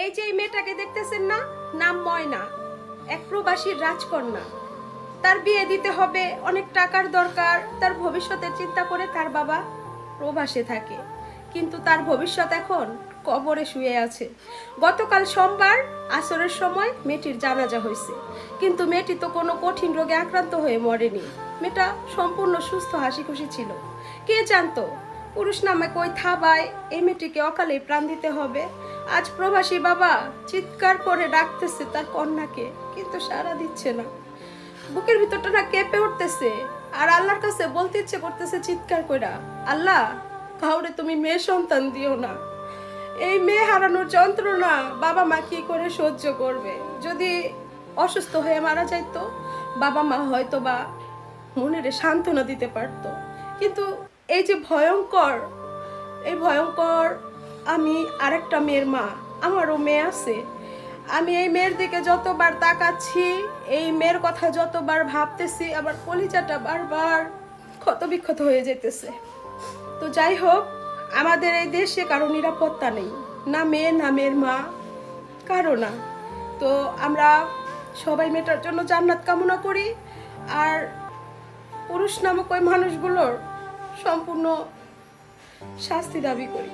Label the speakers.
Speaker 1: এই যে এই মেয়েটাকে দেখতেছেন না, নাম ময়না, এক প্রবাসীর রাজকন্যা। তার বিয়ে দিতে হবে, অনেক টাকার দরকার। তার ভবিষ্যতের চিন্তা করে তার বাবা প্রবাসে থাকে, কিন্তু তার ভবিষ্যৎ এখন কবরে শুয়ে আছে। গতকাল সোমবার আসরের সময় মেয়েটির জানাজা হয়েছে, কিন্তু মেয়েটি তো কোনো কঠিন রোগে আক্রান্ত হয়ে মরেনি। মেয়েটা সম্পূর্ণ সুস্থ, হাসি খুশি ছিল। কে জানতো পুরুষ নামে কই থাবায় এই মেয়েটিকে অকালে প্রাণ দিতে হবে। আজ প্রবাসী বাবা চিৎকার করে ডাকতেছে তার কন্যাকে, কিন্তু সাড়া দিচ্ছে না। বুকের ভিতরটা না কেঁপে উঠতেছে, আর আল্লাহর কাছে বলতে ইচ্ছে করতেছে চিৎকার কইরা, আল্লাহ কাউরে তুমি মেয়ে সন্তান দিও না। এই মেয়ে হারানোর যন্ত্রণা বাবা মা কি করে সহ্য করবে? যদি অসুস্থ হয়ে মারা যাইতো, বাবা মা হয়তো বা মনের সান্ত্বনা দিতে পারতো। কিন্তু এই যে ভয়ঙ্কর, এই ভয়ঙ্কর, আমি আরেকটা মেয়ের মা, আমারও মেয়ে আছে। আমি এই মেয়ের দিকে যতবার তাকাচ্ছি, এই মেয়ের কথা যতবার ভাবতেছি, আবার কলিজাটা বারবার ক্ষতবিক্ষত হয়ে যেতেছে। তো যাই হোক, আমাদের এই দেশে কারো নিরাপত্তা নেই, না মেয়ে না মেয়ের মা, কারো না। তো আমরা সবাই মেয়েটার জন্য জান্নাত কামনা করি, আর পুরুষ নামক ওই মানুষগুলোর সম্পূর্ণ শাস্তি দাবি করি।